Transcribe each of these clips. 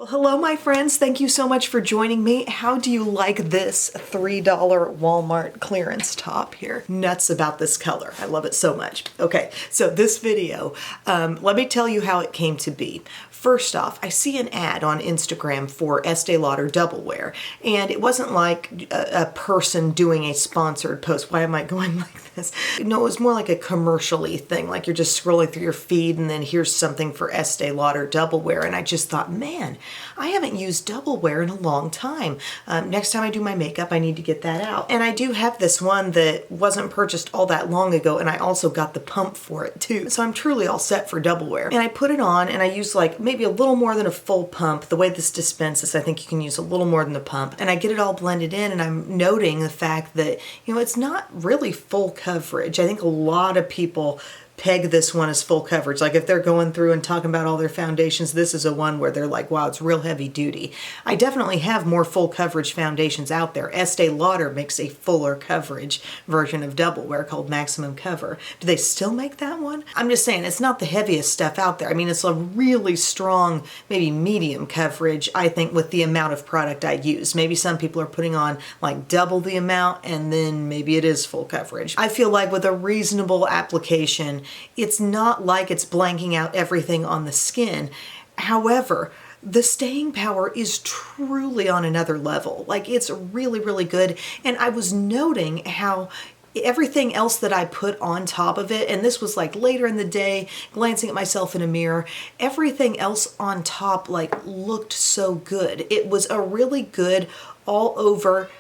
Well, hello my friends, thank you so much for joining me. How do you like this $3 Walmart clearance top here? Nuts about this color, I love it so much. Okay, so this video, let me tell you how it came to be. First off, I see an ad on Instagram for Estee Lauder Double Wear, and it wasn't like a person doing a sponsored post. Why am I going like this? No, it was more like a commercial-y thing, like you're just scrolling through your feed and then here's something for Estee Lauder Double Wear, and I just thought, man, I haven't used Double Wear in a long time. Next time I do my makeup, I need to get that out. And I do have this one that wasn't purchased all that long ago, and I also got the pump for it too. So I'm truly all set for Double Wear. And I put it on and I used like maybe a little more than a full pump. The way this dispenses, I think you can use a little more than the pump. And I get it all blended in, and I'm noting the fact that, you know, it's not really full coverage. I think a lot of people peg this one as full coverage. Like if they're going through and talking about all their foundations, this is a one where they're like, wow, it's real heavy duty. I definitely have more full coverage foundations out there. Estee Lauder makes a fuller coverage version of Double Wear called Maximum Cover. Do they still make that one? I'm just saying, it's not the heaviest stuff out there. I mean, it's a really strong, maybe medium coverage, I think, with the amount of product I use. Maybe some people are putting on like double the amount, and then maybe it is full coverage. I feel like with a reasonable application, it's not like it's blanking out everything on the skin. However, the staying power is truly on another level. Like, it's really, really good. And I was noting how everything else that I put on top of it, and this was like later in the day, glancing at myself in a mirror, everything else on top like looked so good. It was a really good all over.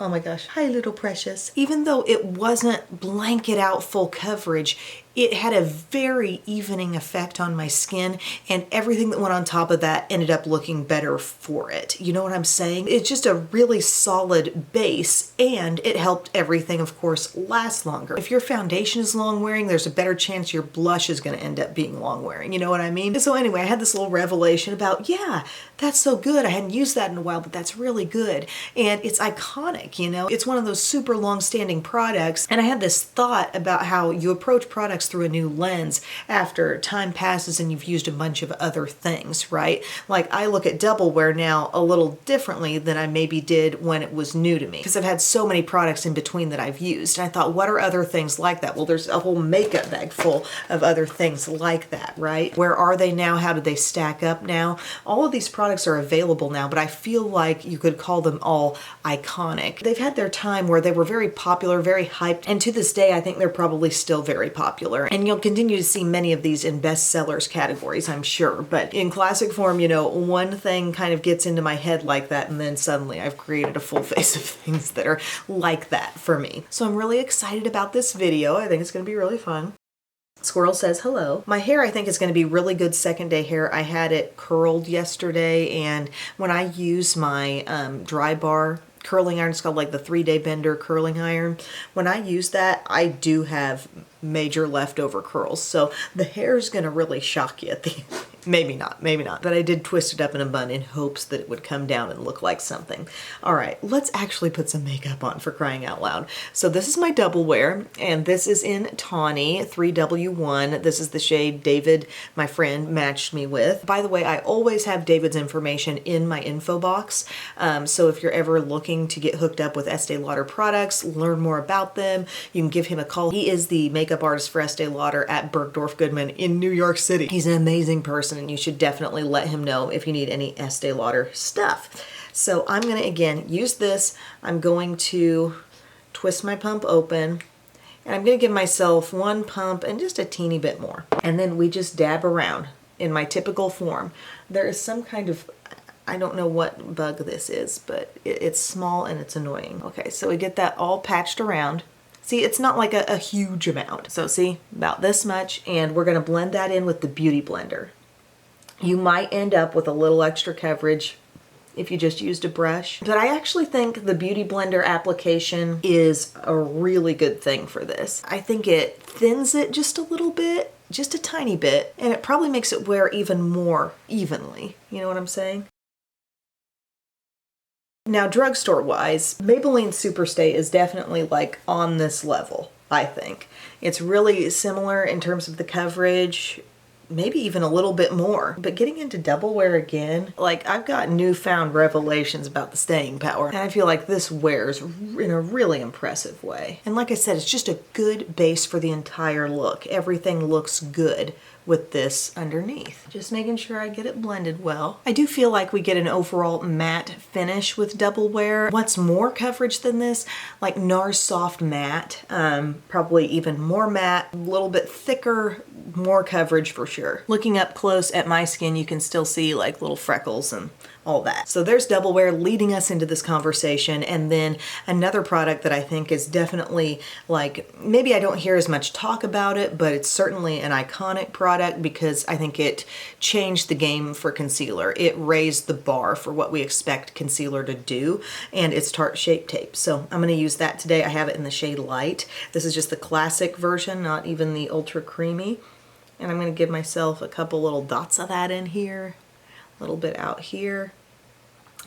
Oh my gosh, hi little precious. Even though it wasn't blanket out full coverage, it had a very evening effect on my skin, and everything that went on top of that ended up looking better for it. You know what I'm saying? It's just a really solid base, and it helped everything, of course, last longer. If your foundation is long wearing, there's a better chance your blush is going to end up being long wearing. You know what I mean? So anyway, I had this little revelation about, yeah, that's so good. I hadn't used that in a while, but that's really good. And it's iconic, you know? It's one of those super long-standing products, and I had this thought about how you approach products through a new lens after time passes and you've used a bunch of other things, right? Like I look at Double Wear now a little differently than I maybe did when it was new to me, because I've had so many products in between that I've used. And I thought, what are other things like that? Well, there's a whole makeup bag full of other things like that, right? Where are they now? How do they stack up now? All of these products are available now, but I feel like you could call them all iconic. They've had their time where they were very popular, very hyped, and to this day, I think they're probably still very popular. And you'll continue to see many of these in bestsellers categories, I'm sure. But in classic form, you know, one thing kind of gets into my head like that, and then suddenly I've created a full face of things that are like that for me. So I'm really excited about this video. I think it's going to be really fun. Squirrel says hello. My hair, I think, is going to be really good second day hair. I had it curled yesterday, and when I use my dry bar curling iron, it's called like the 3-day bender curling iron. When I use that, I do have major leftover curls. So the hair is going to really shock you at the end. Maybe not, but I did twist it up in a bun in hopes that it would come down and look like something. All right, let's actually put some makeup on, for crying out loud. So this is my Double Wear, and this is in Tawny 3W1. This is the shade David, my friend, matched me with. By the way, I always have David's information in my info box. So if you're ever looking to get hooked up with Estee Lauder products, learn more about them, you can give him a call. He is the makeup artist for Estee Lauder at Bergdorf Goodman in New York City. He's an amazing person, and you should definitely let him know if you need any Estee Lauder stuff. So I'm going to, again, use this. I'm going to twist my pump open, and I'm going to give myself one pump and just a teeny bit more. And then we just dab around in my typical form. There is some kind of, I don't know what bug this is, but it's small and it's annoying. Okay, so we get that all patched around. See, it's not like a huge amount. So see, about this much, and we're going to blend that in with the Beauty Blender. You might end up with a little extra coverage if you just used a brush. But I actually think the Beauty Blender application is a really good thing for this. I think it thins it just a little bit, just a tiny bit, and it probably makes it wear even more evenly. You know what I'm saying? Now, drugstore-wise, Maybelline Superstay is definitely like on this level, I think. It's really similar in terms of the coverage, maybe even a little bit more. But getting into double wear again, like I've got newfound revelations about the staying power. And I feel like this wears in a really impressive way. And like I said, it's just a good base for the entire look. Everything looks good with this underneath. Just making sure I get it blended well. I do feel like we get an overall matte finish with double wear. What's more coverage than this? Like NARS Soft Matte, probably even more matte, a little bit thicker, more coverage for sure. Looking up close at my skin, you can still see like little freckles and all that. So there's double wear leading us into this conversation. And then another product that I think is definitely like, maybe I don't hear as much talk about it, but it's certainly an iconic product because I think it changed the game for concealer. It raised the bar for what we expect concealer to do, and it's Tarte Shape Tape. So I'm gonna use that today. I have it in the shade Light. This is just the classic version, not even the ultra creamy. And I'm gonna give myself a couple little dots of that in here. Little bit out here.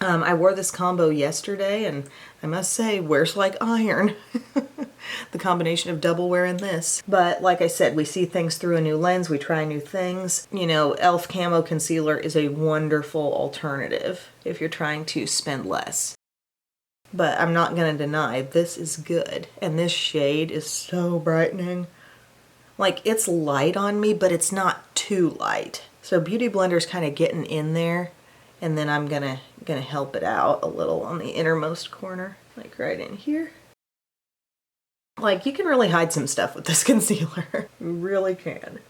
I wore this combo yesterday and I must say wears like iron. The combination of double wear and this. But like I said, we see things through a new lens, we try new things. You know, e.l.f. Camo Concealer is a wonderful alternative if you're trying to spend less. But I'm not gonna deny this is good. And this shade is so brightening. Like it's light on me, but it's not too light. So Beauty Blender's kind of getting in there, and then I'm gonna help it out a little on the innermost corner, like right in here. Like you can really hide some stuff with this concealer. You really can.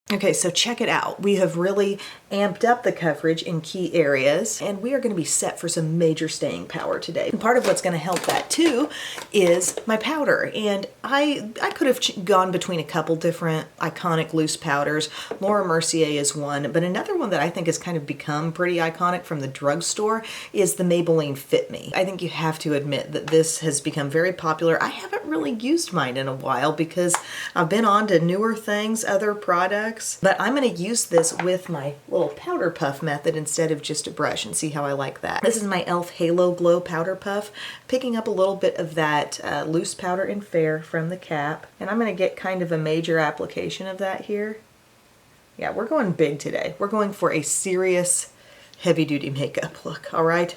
Okay, so check it out. We have really amped up the coverage in key areas, and we are going to be set for some major staying power today. And part of what's going to help that too is my powder. And I could have gone between a couple different iconic loose powders. Laura Mercier is one, but another one that I think has kind of become pretty iconic from the drugstore is the Maybelline Fit Me. I think you have to admit that this has become very popular. I haven't really used mine in a while because I've been on to newer things, other products. But I'm going to use this with my little powder puff method instead of just a brush and see how I like that. This is my e.l.f. Halo Glow Powder Puff, picking up a little bit of that loose powder in Fair from the cap. And I'm going to get kind of a major application of that here. Yeah, we're going big today. We're going for a serious heavy-duty makeup look, all right?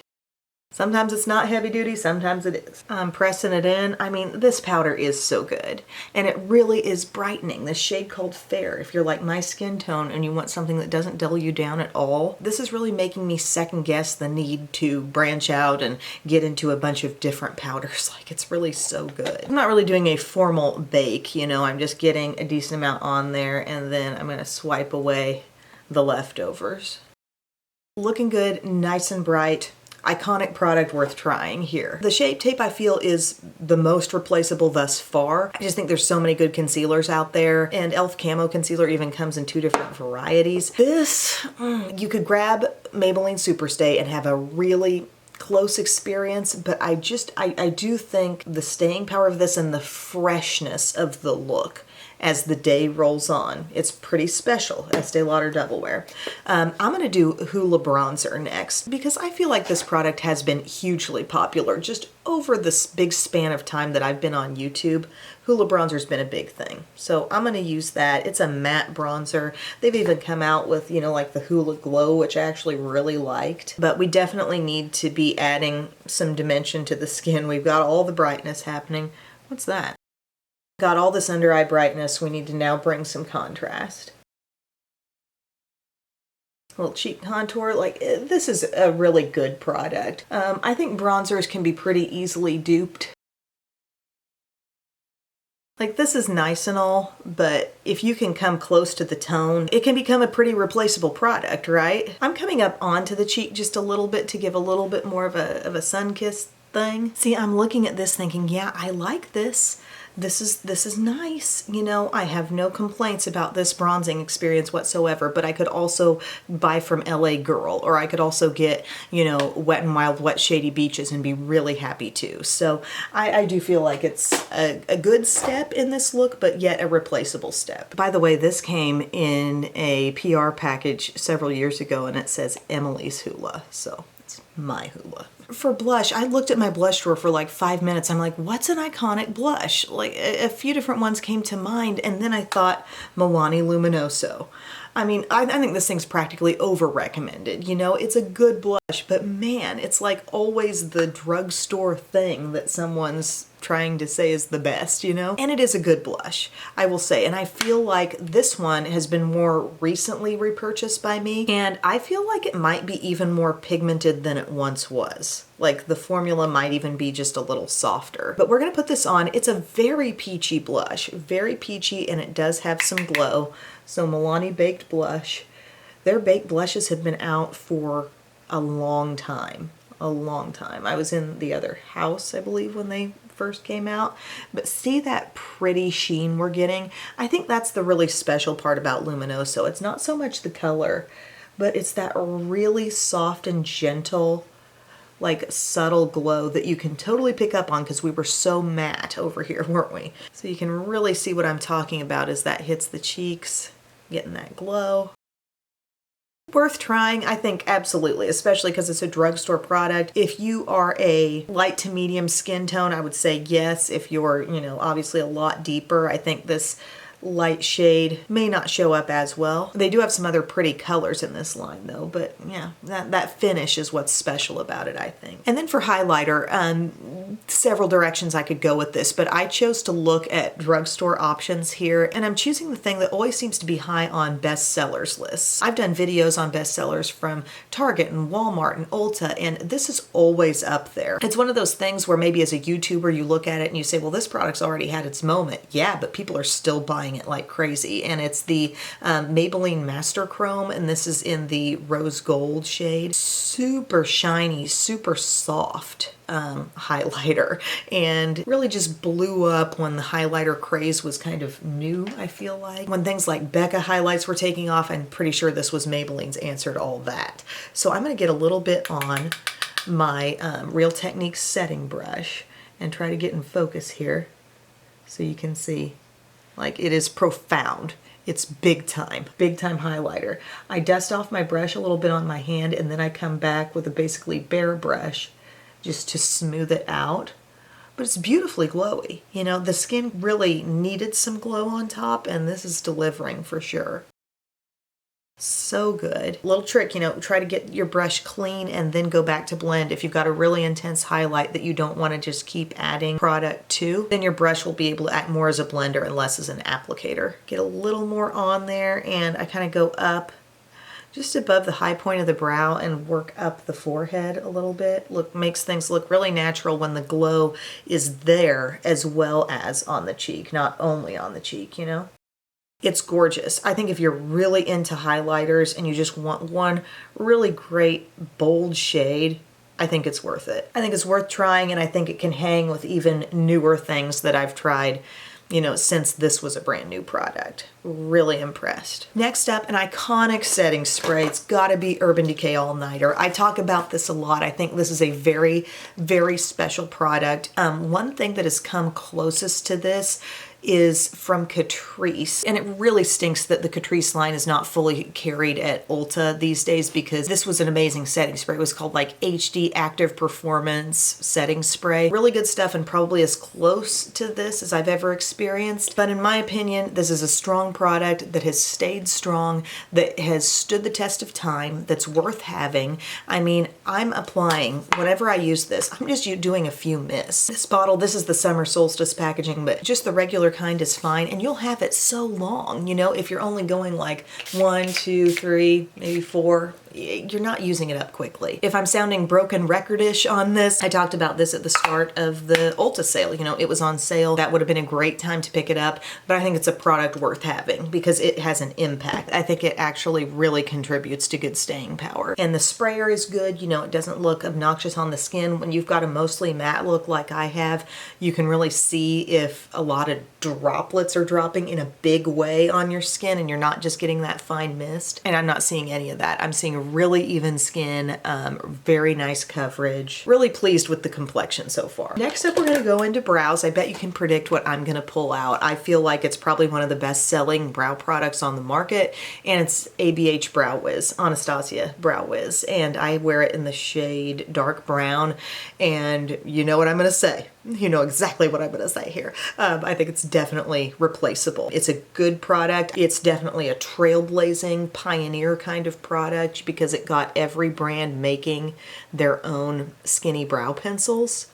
Sometimes it's not heavy duty, sometimes it is. I'm pressing it in. I mean, this powder is so good. And it really is brightening. This shade called Fair, if you're like my skin tone and you want something that doesn't dull you down at all, this is really making me second guess the need to branch out and get into a bunch of different powders. Like, it's really so good. I'm not really doing a formal bake, you know, I'm just getting a decent amount on there and then I'm gonna swipe away the leftovers. Looking good, nice and bright. Iconic product worth trying here. The Shape Tape I feel is the most replaceable thus far. I just think there's so many good concealers out there, and e.l.f. Camo Concealer even comes in 2 different varieties. This, you could grab Maybelline Superstay and have a really close experience, but I do think the staying power of this and the freshness of the look as the day rolls on. It's pretty special, Estee Lauder Double Wear. I'm gonna do Hula Bronzer next because I feel like this product has been hugely popular just over this big span of time that I've been on YouTube. Hula Bronzer's been a big thing. So I'm gonna use that. It's a matte bronzer. They've even come out with, you know, like the Hula Glow, which I actually really liked. But we definitely need to be adding some dimension to the skin. We've got all the brightness happening. What's that? Got all this under eye brightness, we need to now bring some contrast. A little cheek contour, like this is a really good product. I think bronzers can be pretty easily duped. Like this is nice and all, but if you can come close to the tone, it can become a pretty replaceable product, right? I'm coming up onto the cheek just a little bit to give a little bit more of a sun-kissed thing. See, I'm looking at this thinking, yeah, I like this. This is nice. You know, I have no complaints about this bronzing experience whatsoever, but I could also buy from LA Girl, or I could also get, you know, Wet n Wild Wet Shady Beaches and be really happy too. So I do feel like it's a good step in this look, but yet a replaceable step. By the way, this came in a PR package several years ago and it says Emily's Hula, so it's my Hula. For blush, I looked at my blush drawer for like 5 minutes. I'm like, what's an iconic blush? Like a few different ones came to mind, and then I thought Milani Luminoso. I mean, I think this thing's practically over-recommended. You know, it's a good blush, but man, it's like always the drugstore thing that someone's trying to say is the best, you know? And it is a good blush, I will say. And I feel like this one has been more recently repurchased by me, and I feel like it might be even more pigmented than it once was. Like the formula might even be just a little softer. But we're gonna put this on. It's a very peachy blush, very peachy, and it does have some glow. So Milani Baked Blush. Their baked blushes have been out for a long time. A long time. I was in the other house, I believe, when they first came out. But see that pretty sheen we're getting? I think that's the really special part about Luminoso. It's not so much the color, but it's that really soft and gentle, like subtle glow that you can totally pick up on, because we were so matte over here, weren't we? So you can really see what I'm talking about as that hits the cheeks, getting that glow. Worth trying, I think, absolutely, especially because it's a drugstore product. If you are a light to medium skin tone, I would say yes. If you're, you know, obviously a lot deeper, I think this light shade may not show up as well. They do have some other pretty colors in this line though, but yeah, that finish is what's special about it, I think. And then for highlighter, several directions I could go with this, but I chose to look at drugstore options here, and I'm choosing the thing that always seems to be high on bestsellers lists. I've done videos on bestsellers from Target and Walmart and Ulta, and this is always up there. It's one of those things where maybe as a YouTuber you look at it and you say, well, this product's already had its moment. Yeah, but people are still buying it like crazy. And it's the Maybelline Master Chrome, and this is in the rose gold shade. Super shiny, super soft highlighter, and really just blew up when the highlighter craze was kind of new, I feel like. When things like Becca highlights were taking off, I'm pretty sure this was Maybelline's answer to all that. So I'm going to get a little bit on my Real Techniques setting brush and try to get in focus here so you can see. Like, it is profound. It's big time highlighter. I dust off my brush a little bit on my hand, and then I come back with a basically bare brush just to smooth it out. But it's beautifully glowy. You know, the skin really needed some glow on top, and this is delivering for sure. So good. Little trick, you know, try to get your brush clean and then go back to blend. If you've got a really intense highlight that you don't want to just keep adding product to, then your brush will be able to act more as a blender and less as an applicator. Get a little more on there, and I kind of go up just above the high point of the brow and work up the forehead a little bit. Look, makes things look really natural when the glow is there as well as on the cheek, not only on the cheek, you know? It's gorgeous. I think if you're really into highlighters and you just want one really great bold shade, I think it's worth it. I think it's worth trying, and I think it can hang with even newer things that I've tried, you know, since this was a brand new product. Really impressed. Next up, an iconic setting spray. It's gotta be Urban Decay All Nighter. I talk about this a lot. I think this is a very, very special product. One thing that has come closest to this is from Catrice, and it really stinks that the Catrice line is not fully carried at Ulta these days, because this was an amazing setting spray. It was called like HD Active Performance Setting Spray. Really good stuff, and probably as close to this as I've ever experienced. But in my opinion, this is a strong product that has stayed strong, that has stood the test of time, that's worth having. I mean, I'm applying, whenever I use this, I'm just doing a few mists. This bottle, this is the summer solstice packaging, but just the regular kind is fine, and you'll have it so long. You know, if you're only going like 1, 2, 3, maybe 4, you're not using it up quickly. If I'm sounding broken record-ish on this, I talked about this at the start of the Ulta sale. You know, it was on sale. That would have been a great time to pick it up, but I think it's a product worth having because it has an impact. I think it actually really contributes to good staying power. And the sprayer is good. You know, it doesn't look obnoxious on the skin. When you've got a mostly matte look like I have, you can really see if a lot of droplets are dropping in a big way on your skin and you're not just getting that fine mist. And I'm not seeing any of that. I'm seeing mean, really even skin, very nice coverage. Really pleased with the complexion so far. Next up, we're gonna go into brows. I bet you can predict what I'm gonna pull out. I feel like it's probably one of the best selling brow products on the market, and it's ABH Brow Wiz, Anastasia Brow Wiz, and I wear it in the shade dark brown, and you know what I'm gonna say. You know exactly what I'm gonna say here. I think it's definitely replaceable. It's a good product. It's definitely a trailblazing pioneer kind of product because it got every brand making their own skinny brow pencils.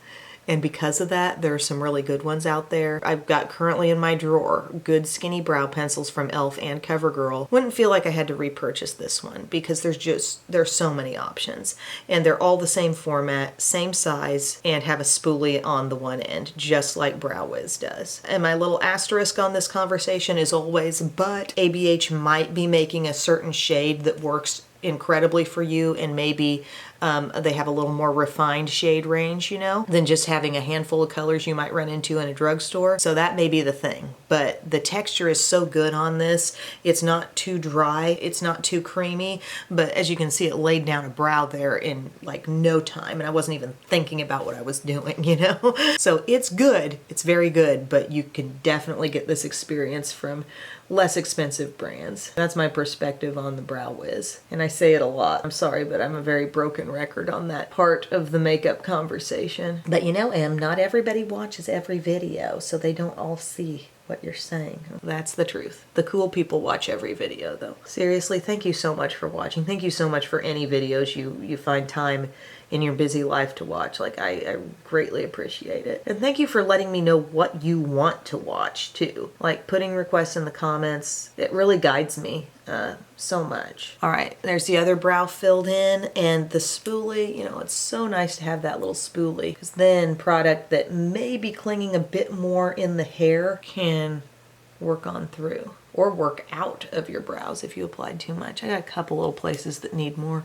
And because of that, there are some really good ones out there. I've got currently in my drawer good skinny brow pencils from e.l.f. and CoverGirl. Wouldn't feel like I had to repurchase this one because there's so many options. And they're all the same format, same size, and have a spoolie on the one end, just like Brow Wiz does. And my little asterisk on this conversation is always, but ABH might be making a certain shade that works incredibly for you, and maybe they have a little more refined shade range, you know, than just having a handful of colors you might run into in a drugstore. So that may be the thing, but the texture is so good on this. It's not too dry, it's not too creamy, but as you can see, it laid down a brow there in like no time, and I wasn't even thinking about what I was doing, you know? So it's good, it's very good, but you can definitely get this experience from less expensive brands. That's my perspective on the Brow Wiz. And I say it a lot. I'm sorry, but I'm a very broken record on that part of the makeup conversation. But you know, Em, not everybody watches every video, so they don't all see what you're saying. That's the truth. The cool people watch every video though. Seriously, thank you so much for watching. Thank you so much for any videos you find time in your busy life to watch. Like, I greatly appreciate it. And thank you for letting me know what you want to watch too. Like putting requests in the comments. It really guides me so much. All right, there's the other brow filled in, and the spoolie, you know, it's so nice to have that little spoolie, because then product that may be clinging a bit more in the hair can work on through or work out of your brows if you applied too much. I got a couple little places that need more.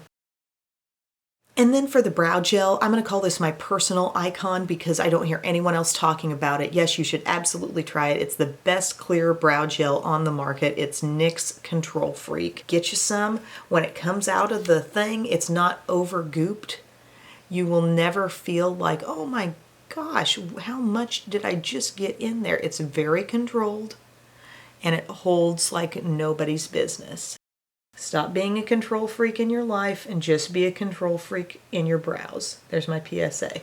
And then for the brow gel, I'm going to call this my personal icon because I don't hear anyone else talking about it. Yes, you should absolutely try it. It's the best clear brow gel on the market. It's Nyx Control Freak. Get you some. When it comes out of the thing, it's not over gooped. You will never feel like, oh my gosh, how much did I just get in there? It's very controlled and it holds like nobody's business. Stop being a control freak in your life and just be a control freak in your brows. There's my PSA.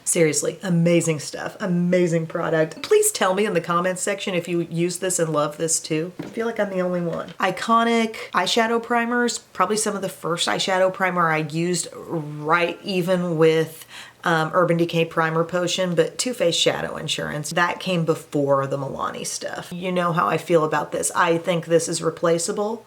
Seriously, amazing stuff, amazing product. Please tell me in the comments section if you use this and love this too. I feel like I'm the only one. Iconic eyeshadow primers, probably some of the first eyeshadow primer I used, right even with Urban Decay Primer Potion, but Too Faced Shadow Insurance. That came before the Milani stuff. You know how I feel about this. I think this is replaceable.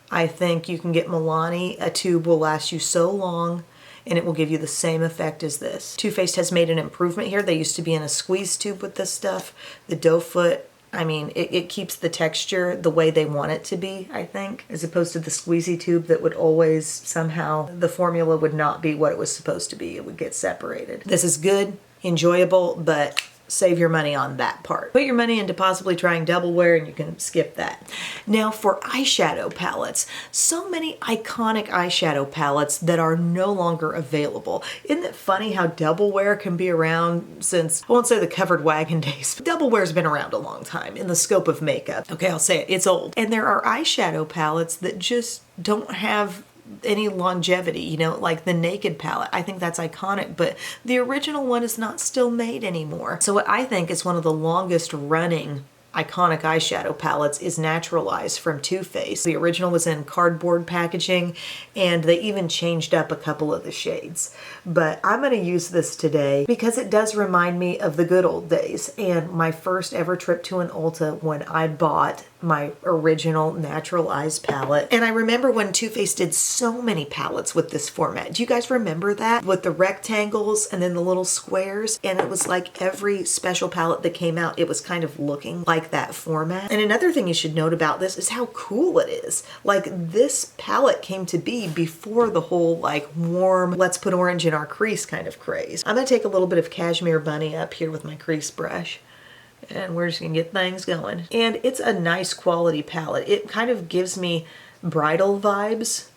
I think you can get Milani. A tube will last you so long and it will give you the same effect as this. Too Faced has made an improvement here. They used to be in a squeeze tube with this stuff. The doe foot, I mean, it keeps the texture the way they want it to be, I think, as opposed to the squeezy tube that would always somehow, the formula would not be what it was supposed to be. It would get separated. This is good, enjoyable, but save your money on that part. Put your money into possibly trying double wear and you can skip that. Now for eyeshadow palettes, so many iconic eyeshadow palettes that are no longer available. Isn't it funny how double wear can be around since, I won't say the covered wagon days, but double wear's been around a long time in the scope of makeup. Okay, I'll say it, it's old. And there are eyeshadow palettes that just don't have any longevity, you know, like the Naked palette. I think that's iconic, but the original one is not still made anymore. So what I think is one of the longest running iconic eyeshadow palettes is Naturalize from Too Faced. The original was in cardboard packaging and they even changed up a couple of the shades. But I'm going to use this today because it does remind me of the good old days and my first ever trip to an Ulta when I bought my original Naturalize palette. And I remember when Too Faced did so many palettes with this format. Do you guys remember that? With the rectangles and then the little squares. And it was like every special palette that came out, it was kind of looking like that format. And another thing you should note about this is how cool it is. Like this palette came to be before the whole like warm, let's put orange in our crease kind of craze. I'm gonna take a little bit of Cashmere Bunny up here with my crease brush. And we're just gonna get things going. And it's a nice quality palette. It kind of gives me bridal vibes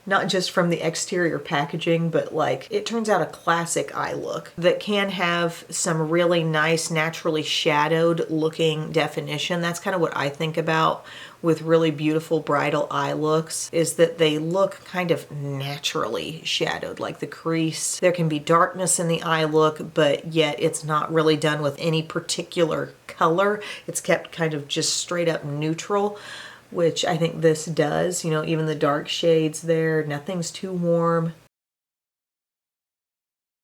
not just from the exterior packaging, but like it turns out a classic eye look that can have some really nice, naturally shadowed looking definition. That's kind of what I think about with really beautiful bridal eye looks, is that they look kind of naturally shadowed, like the crease. There can be darkness in the eye look, but yet it's not really done with any particular color. It's kept kind of just straight up neutral, which I think this does. You know, even the dark shades there, nothing's too warm.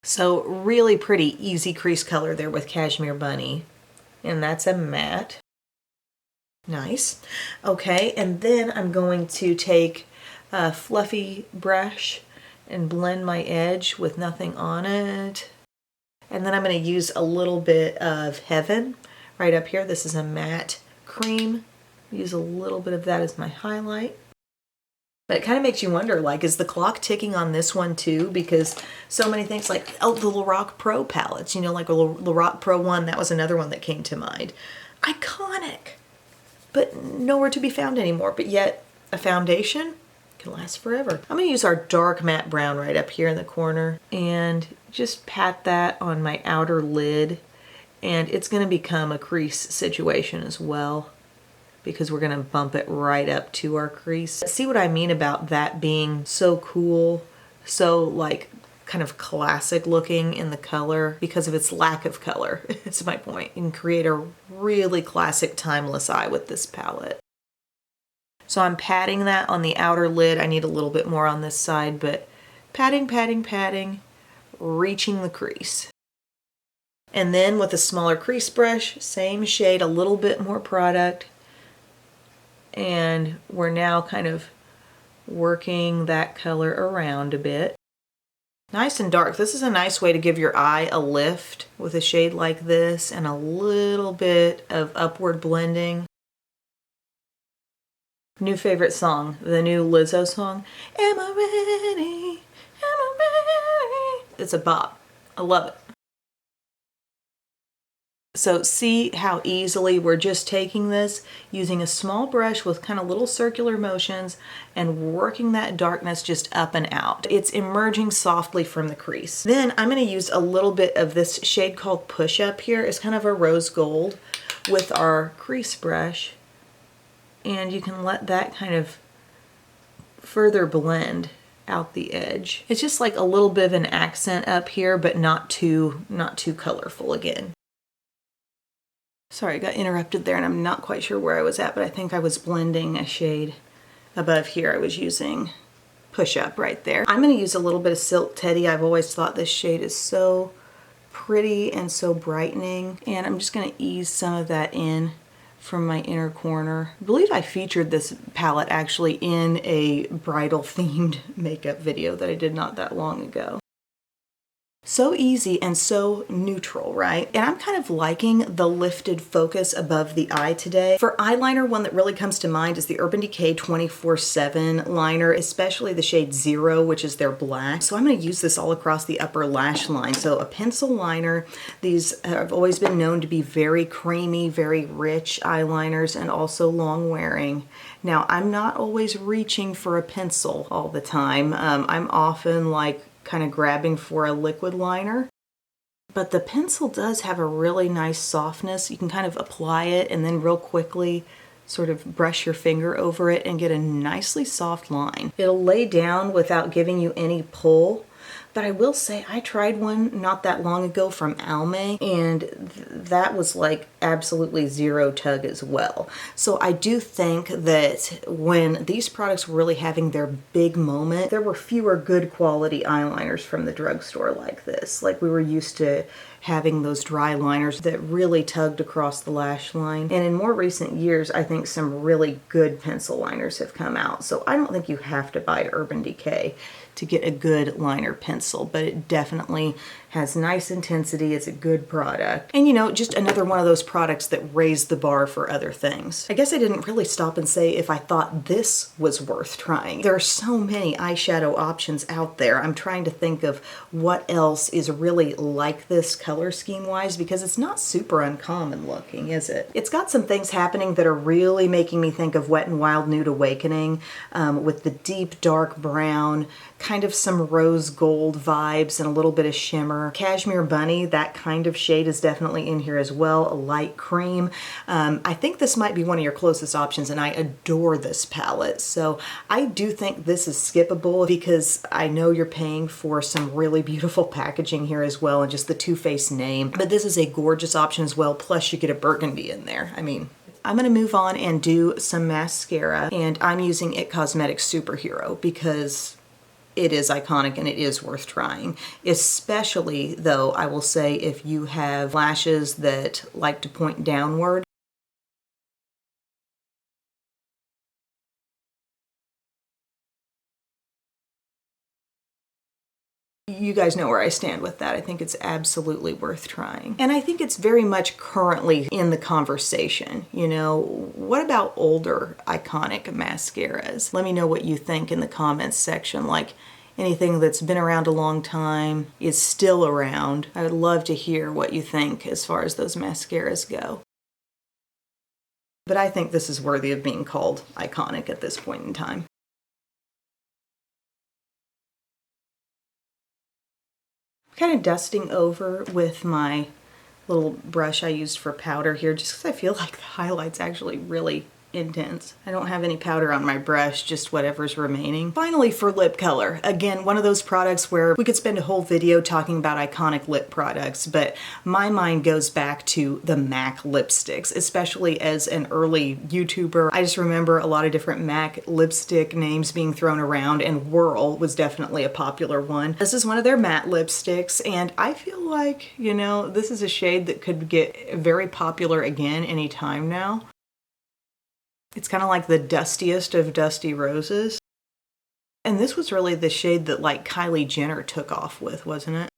So really pretty easy crease color there with Cashmere Bunny. And that's a matte. Nice. Okay, and then I'm going to take a fluffy brush and blend my edge with nothing on it. And then I'm going to use a little bit of Heaven right up here. This is a matte cream. Use a little bit of that as my highlight. But it kind of makes you wonder, like, is the clock ticking on this one too? Because so many things like, oh, the Lorac Pro palettes, you know, like a Lorac Pro 1, that was another one that came to mind. Iconic, but nowhere to be found anymore. But yet a foundation can last forever. I'm going to use our dark matte brown right up here in the corner and just pat that on my outer lid. And it's going to become a crease situation as well, because we're going to bump it right up to our crease. See what I mean about that being so cool, so like kind of classic looking in the color because of its lack of color. That's my point. You can create a really classic timeless eye with this palette. So I'm patting that on the outer lid. I need a little bit more on this side, but patting, patting, patting, reaching the crease. And then with a smaller crease brush, same shade, a little bit more product. And we're now kind of working that color around a bit. Nice and dark. This is a nice way to give your eye a lift with a shade like this and a little bit of upward blending. New favorite song, the new Lizzo song. Am I ready? Am I ready? It's a bop. I love it. So see how easily we're just taking this, using a small brush with kind of little circular motions and working that darkness just up and out. It's emerging softly from the crease. Then I'm going to use a little bit of this shade called Push Up here. It's kind of a rose gold with our crease brush. And you can let that kind of further blend out the edge. It's just like a little bit of an accent up here, but not too colorful again. Sorry, I got interrupted there and I'm not quite sure where I was at, but I think I was blending a shade above here. I was using Push Up right there. I'm going to use a little bit of Silk Teddy. I've always thought this shade is so pretty and so brightening. And I'm just going to ease some of that in from my inner corner. I believe I featured this palette actually in a bridal themed makeup video that I did not that long ago. So easy and so neutral, right? And I'm kind of liking the lifted focus above the eye today. For eyeliner, one that really comes to mind is the Urban Decay 24/7 liner, especially the shade 0, which is their black. So I'm going to use this all across the upper lash line. So a pencil liner. These have always been known to be very creamy, very rich eyeliners and also long wearing. Now, I'm not always reaching for a pencil all the time. I'm often like kind of grabbing for a liquid liner. But the pencil does have a really nice softness. You can kind of apply it and then real quickly sort of brush your finger over it and get a nicely soft line. It'll lay down without giving you any pull. But I will say I tried one not that long ago from Almay and that was like absolutely zero tug as well. So I do think that when these products were really having their big moment, there were fewer good quality eyeliners from the drugstore like this. Like we were used to having those dry liners that really tugged across the lash line. And in more recent years, I think some really good pencil liners have come out. So I don't think you have to buy Urban Decay to get a good liner pencil, but it definitely has nice intensity, it's a good product. And you know, just another one of those products that raised the bar for other things. I guess I didn't really stop and say if I thought this was worth trying. There are so many eyeshadow options out there. I'm trying to think of what else is really like this color scheme wise, because it's not super uncommon looking, is it? It's got some things happening that are really making me think of Wet n Wild Nude Awakening, with the deep dark brown, kind of some rose gold vibes and a little bit of shimmer. Cashmere Bunny, that kind of shade is definitely in here as well, a light cream. I think this might be one of your closest options, and I adore this palette. So I do think this is skippable because I know you're paying for some really beautiful packaging here as well, and just the Too Faced name. But this is a gorgeous option as well, plus you get a burgundy in there. I mean, I'm gonna move on and do some mascara, and I'm using IT Cosmetics Superhero because it is iconic and it is worth trying. Especially though, I will say, if you have lashes that like to point downward. You guys know where I stand with that. I think it's absolutely worth trying. And I think it's very much currently in the conversation. You know, what about older iconic mascaras? Let me know what you think in the comments section. Like, anything that's been around a long time, is still around. I would love to hear what you think as far as those mascaras go. But I think this is worthy of being called iconic at this point in time. Kind of dusting over with my little brush I used for powder here, just because I feel like the highlight's actually really intense. I don't have any powder on my brush, just whatever's remaining. Finally, for lip color. Again, one of those products where we could spend a whole video talking about iconic lip products, but my mind goes back to the MAC lipsticks, especially as an early YouTuber. I just remember a lot of different MAC lipstick names being thrown around, and Whirl was definitely a popular one. This is one of their matte lipsticks, and I feel like, you know, this is a shade that could get very popular again anytime now. It's kind of like the dustiest of dusty roses. And this was really the shade that like Kylie Jenner took off with, wasn't it?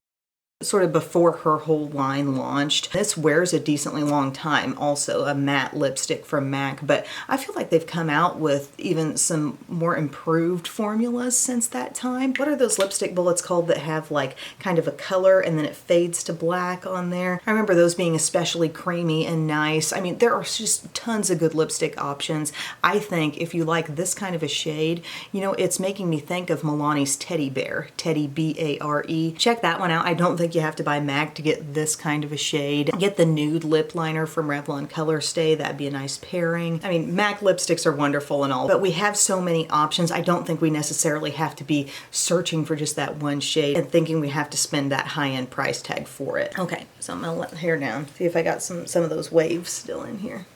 Sort of before her whole line launched. This wears a decently long time, also a matte lipstick from MAC, but I feel like they've come out with even some more improved formulas since that time. What are those lipstick bullets called that have like kind of a color and then it fades to black on there? I remember those being especially creamy and nice. I mean, there are just tons of good lipstick options. I think if you like this kind of a shade, you know, it's making me think of Milani's Teddy Bear, Teddy B-A-R-E. Check that one out. I don't think you have to buy MAC to get this kind of a shade. Get the nude lip liner from Revlon Colorstay, that'd be a nice pairing. I mean, MAC lipsticks are wonderful and all, but we have so many options. I don't think we necessarily have to be searching for just that one shade and thinking we have to spend that high-end price tag for it. Okay, so I'm gonna let the hair down, see if I got some of those waves still in here.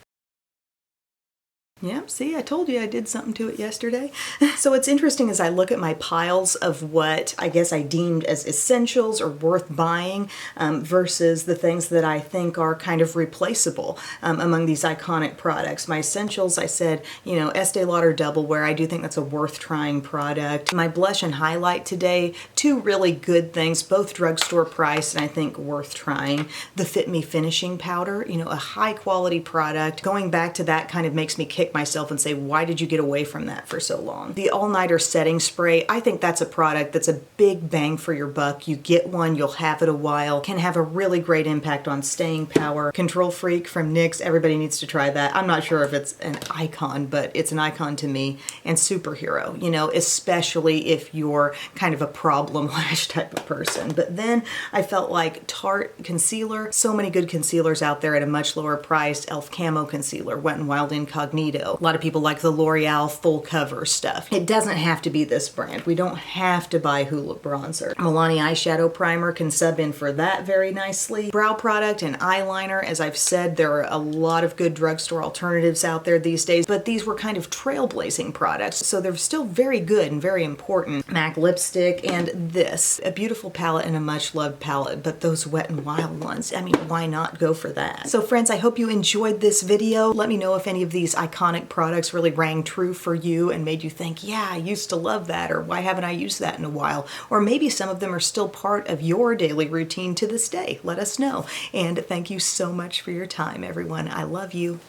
Yeah, see, I told you I did something to it yesterday. So what's interesting is I look at my piles of what I guess I deemed as essentials or worth buying versus the things that I think are kind of replaceable among these iconic products. My essentials, I said, you know, Estee Lauder Double Wear. I do think that's a worth trying product. My blush and highlight today, two really good things, both drugstore priced and I think worth trying. The Fit Me finishing powder, you know, a high quality product. Going back to that kind of makes me kick myself and say, why did you get away from that for so long? The All Nighter setting spray, I think that's a product that's a big bang for your buck. You get one, you'll have it a while, can have a really great impact on staying power. Control Freak from NYX, everybody needs to try that. I'm not sure if it's an icon, but it's an icon to me. And Superhero, you know, especially if you're kind of a problem lash type of person. But then I felt like Tarte concealer, so many good concealers out there at a much lower price. e.l.f. Camo Concealer, Wet n Wild Incognito. A lot of people like the L'Oreal full cover stuff. It doesn't have to be this brand. We don't have to buy Hula Bronzer. Milani Eyeshadow Primer can sub in for that very nicely. Brow product and eyeliner, as I've said, there are a lot of good drugstore alternatives out there these days, but these were kind of trailblazing products, so they're still very good and very important. MAC lipstick and this, a beautiful palette and a much loved palette, but those Wet n Wild ones, I mean, why not go for that? So friends, I hope you enjoyed this video. Let me know if any of these iconic iconic products really rang true for you and made you think, yeah, I used to love that, or why haven't I used that in a while? Or maybe some of them are still part of your daily routine to this day. Let us know. And thank you so much for your time, everyone. I love you.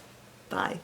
Bye.